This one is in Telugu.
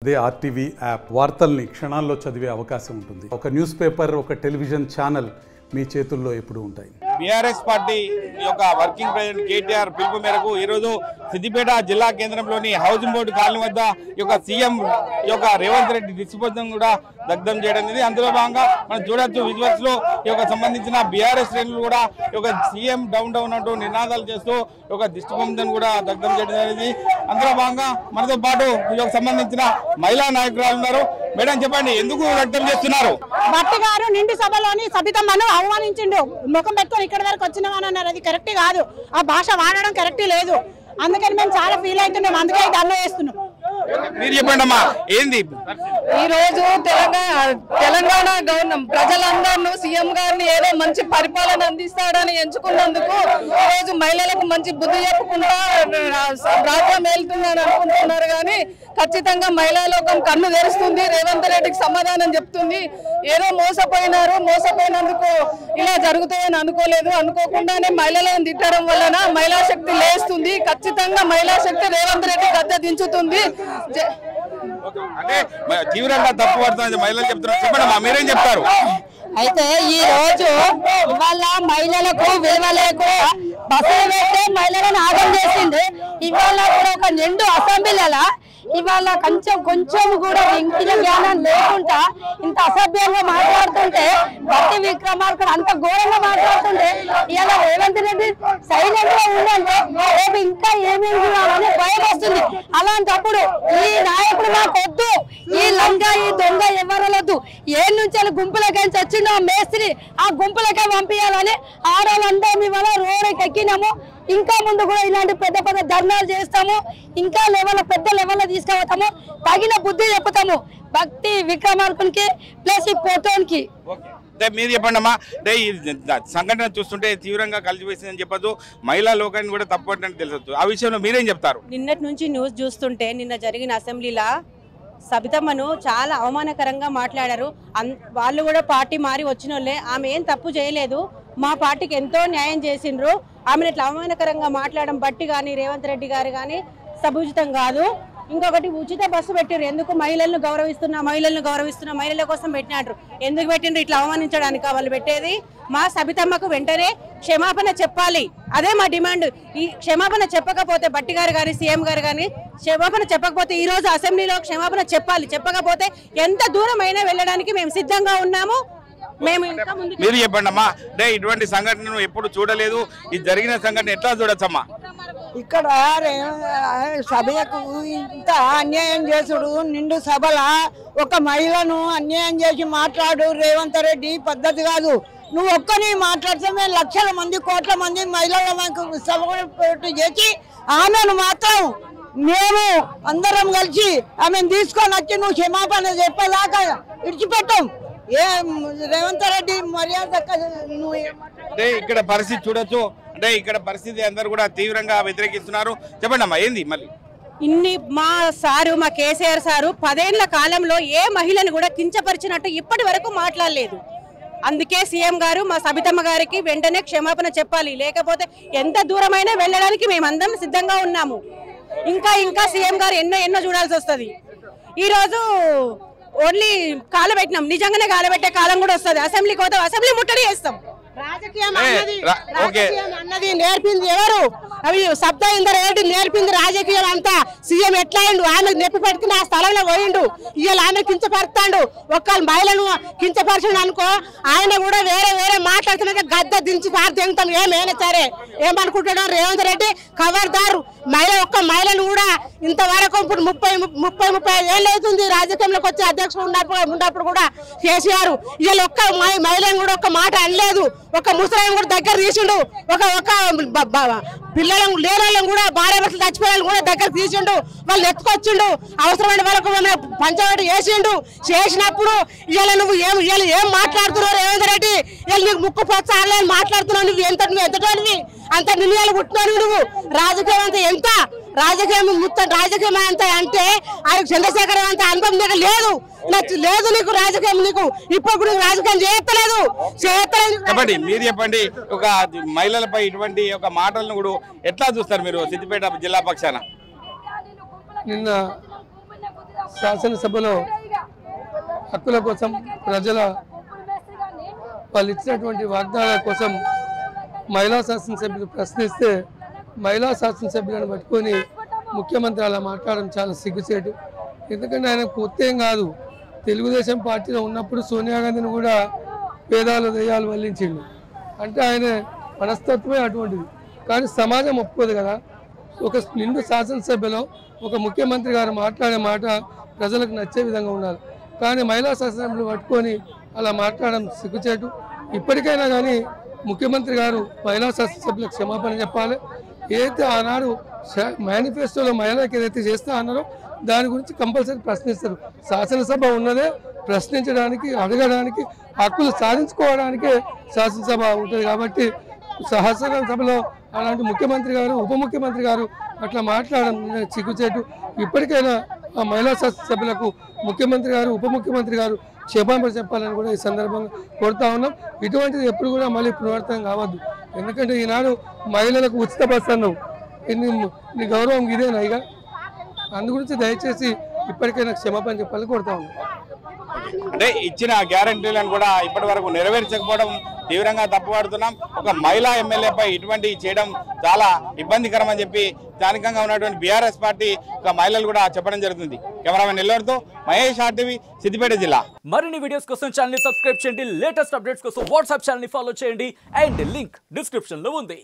అదే ఆర్టీవీ యాప్ వార్తల్ని క్షణాల్లో చదివే అవకాశం ఉంటుంది. ఒక న్యూస్ పేపర్, ఒక టెలివిజన్ ఛానల్ మీ చేతుల్లో ఎప్పుడూ ఉంటాయి. బీఆర్ఎస్ పార్టీ యొక్క వర్కింగ్ ప్రెసిడెంట్ కేటీఆర్ పిలుపు మేరకు ఈరోజు సిద్దిపేట జిల్లా కేంద్రంలోని హౌసింగ్ బోర్డు కాలనీ వద్ద సీఎం రేవంత్ రెడ్డి దిష్టిబొమ్మను కూడా దగ్ధం చేయడం జరిగింది. అందులో భాగంగా మనం చూడొచ్చు విజువల్స్ లో సంబంధించిన బీఆర్ఎస్ శ్రేణులు కూడా సీఎం డౌన్ డౌన్ అంటూ నినాదాలు చేస్తూ దిష్టిబొమ్మను కూడా దగ్ధం చేయడం జరిగింది. అందులో భాగంగా మనతో పాటు సంబంధించిన మహిళా నాయకురాలు ఉన్నారు. మేడం చెప్పండి, ఎందుకు వ్యక్తం చేస్తున్నారు? భట్టి గారు నిండు సభలోని సబితమ్మను అవమానించిండు, ముఖం పెట్టుకొని ఇక్కడ వరకు వచ్చినామని అన్నారు. అది కరెక్ట్ కాదు, ఆ భాష వాడడం కరెక్ట్ లేదు. అందుకని మేము చాలా ఫీల్ అవుతున్నాం, అందుకే ధర్నా చేస్తున్నాం. మీరు చెప్పండి అమ్మా, ఏంది ఈ రోజు తెలంగాణ గవర్నమెంట్ ప్రజలందరూ సీఎం గారిని ఏదో మంచి పరిపాలన అందిస్తాడని ఎంచుకున్నందుకు ఈ రోజు మహిళలకు మంచి బుద్ధి చెప్పకుండా రాజ్యం వెళ్తుందని అనుకుంటున్నారు. కానీ ఖచ్చితంగా మహిళా లోకం కన్ను తెరుస్తుంది, రేవంత్ రెడ్డికి సమాధానం చెప్తుంది. ఏదో మోసపోయినందుకు ఇలా జరుగుతాయని అనుకోలేదు. అనుకోకుండానే మహిళలను తిట్టడం వలన మహిళా శక్తి లేస్తుంది. ఖచ్చితంగా మహిళా శక్తి రేవంత్ రెడ్డి గద్దె దించుతుంది. అంటే తీవ్రంగా తప్పు పడుతుంది మహిళలు చెప్తున్నారు. చెప్పండి, మీరేం చెప్తారు? అయితే ఈ రోజు ఇవాళ మహిళలకు విలువ లేకు బస్సులు పెట్టి మహిళలను ఆగం చేసింది. ఇవాళ కూడా ఒక నిండు అసెంబ్లీల ఇవాళ కొంచెం కూడా ఇంకిన జ్ఞానం లేకుండా ఇంత అసభ్యంగా మాట్లాడుతుంటే, భట్టి విక్రమార్కుడు అంత ఘోరంగా మాట్లాడుతుంటే ఇవాళ రేవంత్ రెడ్డి సైలెంట్ గా ఉందంటే రేపు ఇంకా ఏమేమి చూడాలని భయం వస్తుంది. అలాంటప్పుడు ఈ నాయకుడు మాకు వద్దు, ఈ లంగా ఈ దొంగ ఎవరలొద్దు. ఏ నుంచి గుంపులకి వచ్చిండో మేస్త్రి ఆ గుంపులకే పంపించాలని ఆడవాళ్ళందరం ఇవాళ రోడ్డుకి ఎక్కినాము. ఇంకా ముందు కూడా ఇలాంటి పెద్ద పెద్ద ధర్నాలు చేస్తాము, ఇంకా పెద్ద లెవెల్లో తీసుకుపోతాము, తగిన బుద్ధి చెప్పుతాము భక్తి విక్రమార్కునికి ప్లస్ ఈ పోటోనికి. మీరు చెప్పండి అమ్మా, అంటే ఈ సంఘటన చూస్తుంటే తీవ్రంగా కలిసివేసిందని చెప్పచ్చు, మహిళా లోకాన్ని కూడా తప్పని తెలుసు. ఆ విషయంలో మీరేం చెప్తారు? నిన్నటి నుంచి న్యూస్ చూస్తుంటే నిన్న జరిగిన అసెంబ్లీలో సబితమ్మను చాలా అవమానకరంగా మాట్లాడారు. వాళ్ళు కూడా పార్టీ మారి వచ్చిన వాళ్ళే, ఆమె ఏం తప్పు చేయలేదు, మా పార్టీకి ఎంతో న్యాయం చేసిండ్రు. ఆమెను ఇట్లా అవమానకరంగా మాట్లాడడం భట్టి కానీ రేవంత్ రెడ్డి గారు కానీ సభుజితం కాదు. ఇంకొకటి ఉచిత బస్సు పెట్టారు, ఎందుకు మహిళలను గౌరవిస్తున్నా మహిళల కోసం పెట్టినారు. ఎందుకు పెట్టిండ్రు? ఇట్లా అవమానించడానికి వాళ్ళు పెట్టేది. మా సబితమ్మకు వెంటనే క్షమాపణ చెప్పాలి, అదే మా డిమాండ్. ఈ క్షమాపణ చెప్పకపోతే భట్టి గారు కానీ సీఎం గారు కానీ క్షమాపణ చెప్పకపోతే ఈ రోజు అసెంబ్లీలో క్షమాపణ చెప్పాలి. చెప్పకపోతే ఎంత దూరం అయినా వెళ్ళడానికి మేము సిద్ధంగా ఉన్నాము. మీరు చెప్పండి అమ్మా, అంటే ఇటువంటి సంఘటనను ఎప్పుడు చూడలేదు, ఇది జరిగిన సంఘటన ఎట్లా చూడొచ్చమ్మా? ఇక్కడ సభకు ఇంత అన్యాయం చేసుడు, నిండు సభల ఒక మహిళను అన్యాయం చేసి మాట్లాడు రేవంత్ రెడ్డి పద్ధతి కాదు. నువ్వు ఒక్కని మాట్లాడితే మేము లక్షల మంది కోట్ల మంది మహిళల సభ చేసి ఆమెను మాత్రం మేము అందరం కలిసి ఆమెను తీసుకొని వచ్చి నువ్వు క్షమాపణ చెప్పేదాకా విడిచిపెట్టాం. రేవంత్ రెడ్డి మర్యాద అంటే ఇక్కడ పరిస్థితి చూడొచ్చు, అంటే ఇక్కడ పరిస్థితి అందరూ కూడా తీవ్రంగా వ్యతిరేకిస్తున్నారు. చెప్పండి అమ్మా, ఏంది మళ్ళీ మా కేసీఆర్ సారు 10 ఏళ్ల కాలంలో ఏ మహిళను కూడా కించపరిచినట్టు ఇప్పటి వరకు మాట్లాడలేదు. అందుకే సీఎం గారు మా సబితమ్మ గారికి వెంటనే క్షమాపణ చెప్పాలి, లేకపోతే ఎంత దూరమైనా వెళ్ళడానికి మేమందరం సిద్ధంగా ఉన్నాము. ఇంకా సీఎం గారు ఎన్నో చూడాల్సి వస్తుంది. ఈరోజు ఓన్లీ కాలబెట్టినాం, నిజంగానే కాలబెట్టే కాలం కూడా వస్తుంది. అసెంబ్లీకి పోతాం, అసెంబ్లీ ముట్టడి చేస్తాం. రాజకీయం అన్నది నేర్పింది ఎవరు? అవి శబ్ద ఇందరెడ్డి నేర్పింది రాజకీయం అంతా. సీఎం ఎట్లా అయిండు, ఆమె నెప్పి పెట్టుకుని ఆ స్థలంలో పోయిండు. ఇవాళ ఆమె కించపరుస్తాడు, ఒక్క మహిళను కించపరచండు అనుకో, ఆయన కూడా వేరే మాట్లాడుతున్నా గద్ద దించి పార్తాం. ఏమైనా సరే ఏమనుకుంటాడో రేవంత్ రెడ్డి ఖబర్దారు. ఒక్క మహిళను కూడా ఇంతవరకు ఇప్పుడు 35 ఏళ్ళు అవుతుంది రాజకీయంలోకి వచ్చి అధ్యక్షుడు ఉన్నప్పుడు కూడా కేసీఆర్ ఇవాళ ఒక్క మహిళను కూడా ఒక్క మాట అనలేదు. ఒక ముసలాం కూడా దగ్గర తీసిండు, ఒక పిల్లలను లేని కూడా భార్య భర్తలు చచ్చిపోయాలను కూడా దగ్గర తీసిండు, వాళ్ళు ఎత్తుకొచ్చిండు. అవసరమైన వాళ్ళకు పంచవాటి చేసినప్పుడు ఇవాళ నువ్వు ఏం మాట్లాడుతున్నావు రేవంత్ రెడ్డి? ఇవాళ నీకు ముక్కు ప్రోత్సాహాలు మాట్లాడుతున్నావు. నువ్వు ఎంతటోనివి, అంత నిర్ణయాలు పుట్టినావు. నువ్వు రాజకీయం అంతా ఎంత రాజకీయం అంత అంటే ఆయన చంద్రశేఖర్ అంత అనుభవం నీకు లేదు నీకు రాజకీయం. నీకు ఇప్పుడు రాజకీయం చేయలేదు. చెప్పండి, మీరు చెప్పండి, ఒక మహిళలపై ఇటువంటి ఒక మాటలను కూడా ఎట్లా చూస్తారు మీరు సిద్దిపేట జిల్లా పక్షాన? నిన్న శాసనసభలో హక్కుల కోసం ప్రజల వాళ్ళు ఇచ్చినటువంటి వాగ్దానాల కోసం మహిళా శాసనసభ్యులు ప్రశ్నిస్తే మహిళా శాసనసభ్యులను పట్టుకొని ముఖ్యమంత్రి అలా మాట్లాడడం చాలా సిగ్గుచేటు. ఎందుకంటే ఆయన కొత్త ఏం కాదు, తెలుగుదేశం పార్టీలో ఉన్నప్పుడు సోనియా గాంధీని కూడా పేదాలు దయ్యాలు వల్లించిండు. అంటే ఆయన మనస్తత్వమే అటువంటిది. కానీ సమాజం ఒప్పుకోదు కదా. ఒక నిండు శాసనసభ్యలో ఒక ముఖ్యమంత్రి గారు మాట్లాడే మాట ప్రజలకు నచ్చే విధంగా ఉండాలి. కానీ మహిళా శాసనసభ్యులు పట్టుకొని అలా మాట్లాడడం సిగ్గుచేటు. ఇప్పటికైనా కానీ ముఖ్యమంత్రి గారు మహిళా శాసనసభ్యులకు క్షమాపణ చెప్పాలి. ఏదైతే ఆనాడు మేనిఫెస్టోలో మహిళలకు ఏదైతే చేస్తా అన్నారో దాని గురించి కంపల్సరీ ప్రశ్నిస్తారు. శాసనసభ ఉన్నదే ప్రశ్నించడానికి, అడగడానికి, హక్కులు సాధించుకోవడానికే శాసనసభ ఉంటుంది. కాబట్టి శాసనసభలో అలాంటి ముఖ్యమంత్రి గారు, ఉప ముఖ్యమంత్రి గారు అట్లా మాట్లాడడం సిగ్గుచేటు. ఇప్పటికైనా ఆ మహిళా శాసనసభ్యులకు ముఖ్యమంత్రి గారు, ఉప ముఖ్యమంత్రి గారు క్షమాపణ చెప్పాలని కూడా ఈ సందర్భంగా కోరుతా ఉన్నాం. ఇటువంటిది ఎప్పుడు కూడా మళ్ళీ పునరావృతం కావద్దు. ఎందుకంటే ఈనాడు మహిళలకు ఉచిత బస్సు అన్నావు, నీ గౌరవం ఇదేనా? ఇక అందు గురించి దయచేసి ఇప్పటికైనా క్షమాపణ చెప్పాలని కోరుతా ఉన్నాం. అంటే ఇచ్చిన గ్యారంటీలను కూడా ఇప్పటి వరకు నెరవేర్చకపోవడం తీవ్రంగా తప్పుపడుతున్నాం. ఒక మహిళా ఎమ్మెల్యేపై ఇటువంటి చేయడం చాలా ఇబ్బందికరం అని చెప్పి స్థానికంగా ఉన్నటువంటి బీఆర్ఎస్ పార్టీ మహిళలు కూడా చెప్పడం జరుగుతుంది. కెమెరామెన్ నెల్లూరుతో మహేష్, RTV, సిద్దిపేట జిల్లా. మరిన్ని వీడియోస్ కోసం ఛానల్ ని సబ్స్క్రైబ్ చేయండి. లేటెస్ట్ అప్డేట్స్ కోసం వాట్సాప్ ఛానల్ ని ఫాలో చేయండి. అండ్ లింక్ డిస్క్రిప్షన్ లో ఉంది.